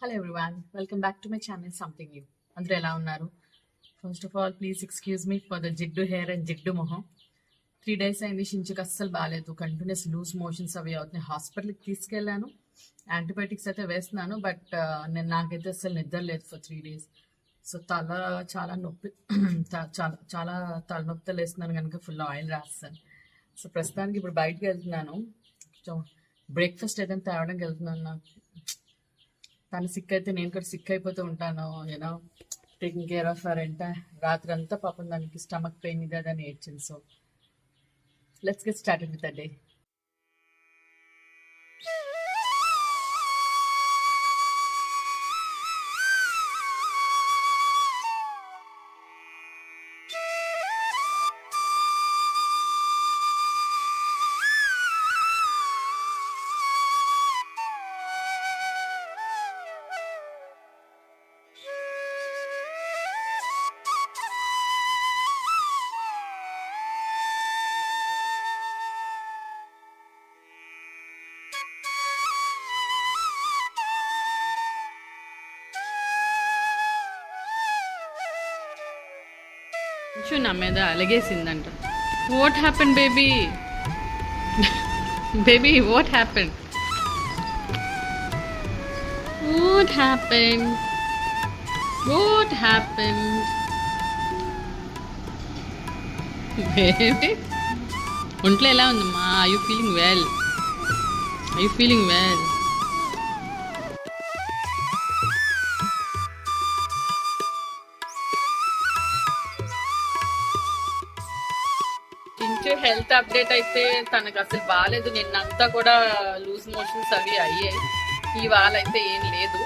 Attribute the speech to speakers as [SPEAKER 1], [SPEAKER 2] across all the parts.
[SPEAKER 1] Hello everyone, welcome back to my channel Something New. అందరూ ఎలా ఉన్నారు? First of all please excuse me for the జిడ్డు hair and జిడ్డు మొహం. 3 days అయింది, షించుకి అస్సలు బాగాలేదు. కంటిన్యూస్ లూజ్ మోషన్స్ అవి అవుతున్నాయి. హాస్పిటల్కి తీసుకెళ్ళాను, యాంటీబయాటిక్స్ అయితే వేస్తున్నాను. బట్ నాకైతే అస్సలు నిద్ర లేదు ఫర్ 3 days. సో తల చాలా నొప్పి చాలా చాలా తలనొప్పితో లేస్తున్నాను కనుక ఫుల్ ఆయిల్ రాస్తాను. సో ప్రస్తుతానికి ఇప్పుడు బయటకు వెళ్తున్నాను, బ్రేక్ఫాస్ట్ ఏదైనా తేవడానికి వెళ్తున్నాను. నాకు తను సిక్ అయితే నేను కూడా సిక్ అయిపోతూ ఉంటాను, you know taking care of her. అంటే రాత్రి అంతా పాపం దానికి స్టమక్ పెయిన్ ఇది అదని ఏడ్చింది. So let's get started with the day.
[SPEAKER 2] నా మీద అలగేసిందంట. What happen baby? Baby what happen? What happen? What happen? Baby ఒంట్లో ఎలా ఉందమ్మా? I you feeling well? I you feeling well? Health update అయితే తనకు అసలు బాగాలేదు. నిన్నంతా కూడా లూజ్ మోషన్స్ అవి అయ్యాయి. ఇవాళ అయితే ఏం లేదు,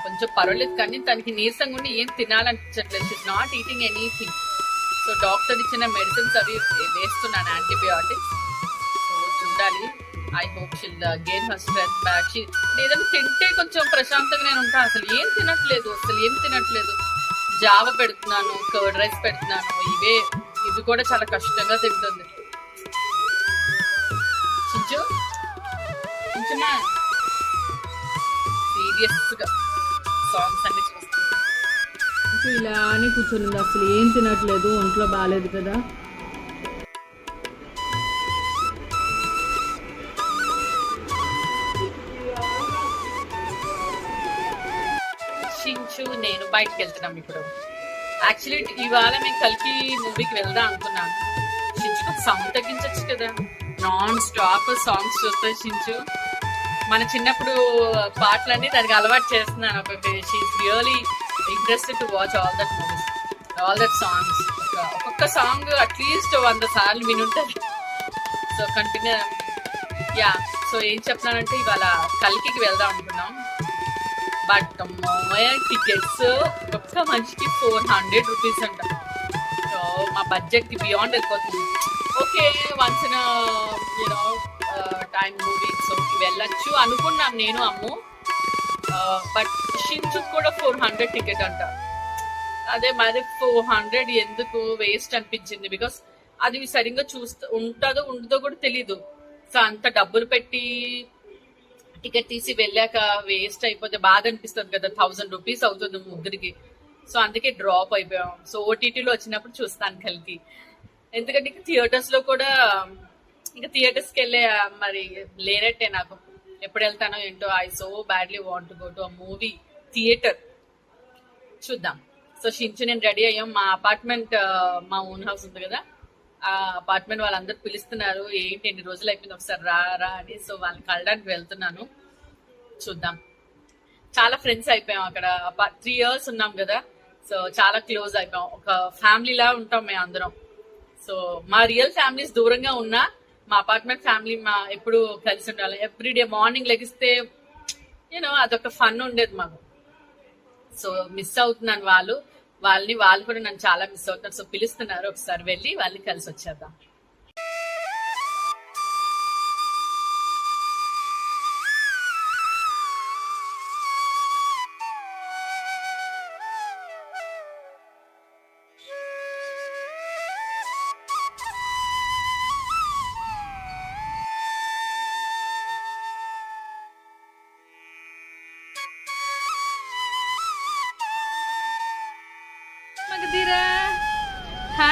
[SPEAKER 2] కొంచెం పర్వాలేదు. కానీ తనకి నీరసంగా ఉండి ఏం తినాలనిపించట్లేదు. She's not eating anything. So doctor ఇచ్చిన మెడిసిన్స్ అవి వేస్తున్నాను, యాంటీబయాటిక్స్. సో చూడాలి. I hope she'll gain her strength back. ఏదైనా తింటే కొంచెం ప్రశాంతంగా నేను ఉంటాను. అసలు ఏం తినట్లేదు. జావ పెడుతున్నాను, కర్డ్ రైస్ పెడుతున్నాను. ఇవి కూడా చాలా కష్టంగా తింటుంది. కొంచెమా సీరియస్ గా సాంగ్స్ అన్ని చూస్తుంది.
[SPEAKER 1] ఇలానే కూర్చొని అసలు ఏం తినట్లేదు, ఒంట్లో బాగాలేదు కదా.
[SPEAKER 2] షించు నేను బయటకు వెళ్తున్నాం ఇప్పుడు. యాక్చువల్లీ ఇవాళ మేము కలిపి మూవీకి వెళ్దాం అనుకున్నాను. షించుకు సౌండ్ తగ్గించచ్చు కదా, నాన్ స్టాప్ సాంగ్స్ చూస్తాయి షించు. మన చిన్నప్పుడు పాటలన్నీ దానికి అలవాటు చేస్తున్నాను. She is really interested to watch all that movies, all that songs. ఒక్కొక్క సాంగ్ అట్లీస్ట్ 100 సార్లు వినుంటది. సో కంటిన్యూ సో ఏం చెప్తున్నానంటే ఇవాళ కల్కికి వెళ్దాం అనుకున్నాం. బట్ టికెట్స్ ఒక్క మనిషికి 400 రూపీస్ అంట. సో మా బడ్జెట్ కి బియాండ్ వెళ్ళిపోతుంది. Okay, once in time movie, so వెళ్ళచ్చు అనుకున్నాం నేను అమ్ము. బట్ షించు కూడా 400 టికెట్ అంట. అదే మరి 400 ఎందుకు వేస్ట్ అనిపించింది. బికాస్ అది సరిగ్గా ఉండదో కూడా తెలీదు. సో అంత డబ్బులు పెట్టి టికెట్ తీసి వెళ్ళాక వేస్ట్ అయిపోతే బాధ అనిపిస్తుంది కదా. 1000 రూపీస్ అవుతుంది ముగ్గురికి. సో అందుకే డ్రాప్ అయిపోయాం. సో ఓటీటీలో వచ్చినప్పుడు చూస్తాను కలిగి. ఎందుకంటే ఇంకా థియేటర్స్ లో కూడా ఇంకా థియేటర్స్కి వెళ్ళే మరి లేనట్టే నాకు. ఎప్పుడు వెళ్తానో ఏంటో. I so badly want to go to a movie theatre. చూద్దాం. సో షించు నేను రెడీ అయ్యాం. మా అపార్ట్మెంట్, మా ఓన్ హౌస్ ఉంది కదా, ఆ అపార్ట్మెంట్ వాళ్ళందరూ పిలుస్తున్నారు. ఏంటి ఎన్ని రోజులు అయిపోయింది, ఒకసారి రా అని. సో వాళ్ళని కలడానికి వెళ్తున్నాను. చూద్దాం. చాలా ఫ్రెండ్స్ అయిపోయాం అక్కడ. 3 years ఉన్నాం కదా, సో చాలా క్లోజ్ అయిపోయాం. ఒక ఫ్యామిలీ లా ఉంటాం మేము అందరం. సో మా రియల్ ఫ్యామిలీస్ దూరంగా ఉన్నా మా అపార్ట్మెంట్ ఫ్యామిలీ ఎప్పుడు కలిసి ఉండాలి. ఎవ్రీడే మార్నింగ్ లెగిస్తే అదొక ఫన్ ఉండేది మాకు. సో మిస్ అవుతున్నాను వాళ్ళు కూడా నన్ను చాలా మిస్ అవుతున్నారు. సో పిలుస్తున్నారు, ఒకసారి వెళ్ళి వాళ్ళని కలిసి వచ్చేద్దాం.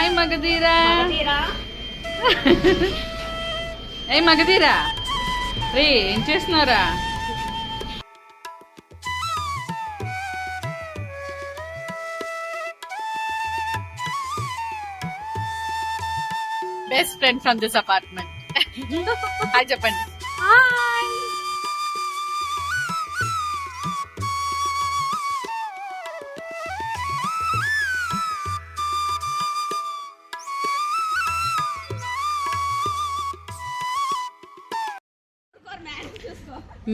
[SPEAKER 1] హాయ్ మగధీరా. ఏ మగధీరా రే ఏం చేస్తున్నారా?
[SPEAKER 2] Best friend from this apartment. Hi చెప్పండి.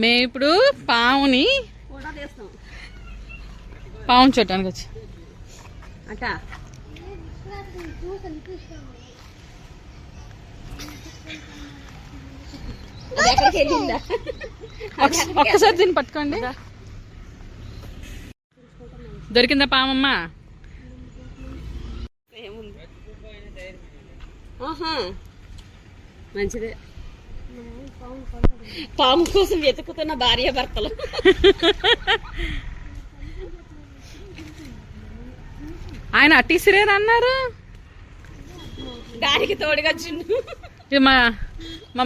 [SPEAKER 1] మేము ఇప్పుడు పావుని పావును చూడటానికి వచ్చి ఒక్కసారి దీన్ని పట్టుకోండి. దొరికిందా పామమ్మా?
[SPEAKER 3] మంచిదే. పాము కోసం వెతుకుతున్న భార్య భర్తలు.
[SPEAKER 1] ఆయన అట్టిసిరేరు అన్నారు.
[SPEAKER 3] దానికి తోడుగా జున్ను.
[SPEAKER 1] ఇది మా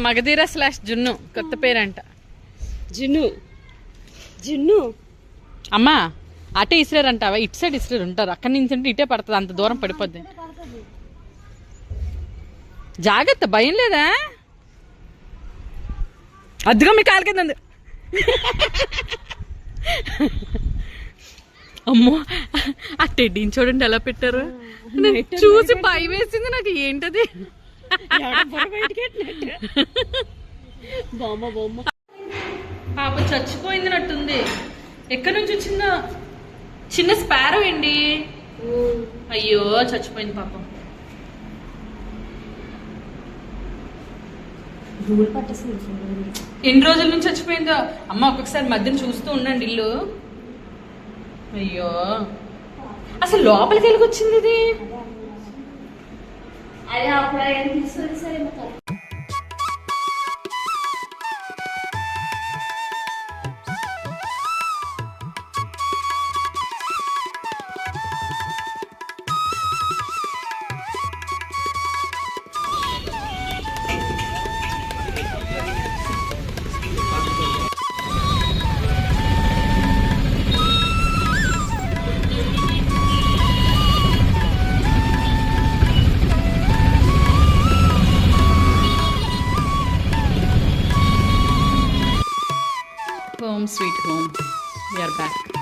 [SPEAKER 1] మగధీర / జున్ను కొత్త పేరంట.
[SPEAKER 3] జున్ను జున్ను
[SPEAKER 1] అమ్మా అటే ఇసిరేరంటావా? ఇటు సైడ్ ఇసిరేరు ఉంటారు. అక్కడి నుంచి అంటే ఇటే పడుతుంది. అంత దూరం పడిపోద్ది. జాగ్రత్త, భయం లేదా? అద్దుగా మీ కాలు కింద ఉంది. అమ్మో ఆ టెడ్డీని చూడండి ఎలా పెట్టారు. చూసి భయం వేసింది నాకు. ఏంటది? పాప చచ్చిపోయిందినట్టుంది. ఎక్కడి నుంచి వచ్చిందో? చిన్న స్పారో అండి. అయ్యో చచ్చిపోయింది పాపం. ఎన్ని రోజుల నుంచి చచ్చిపోయిందో అమ్మ. ఒక్కొక్కసారి మధ్యన చూస్తూ ఉండండి ఇల్లు. అయ్యో అసలు లోపలికి వెళ్ళి ఇది. Home sweet home. We are back.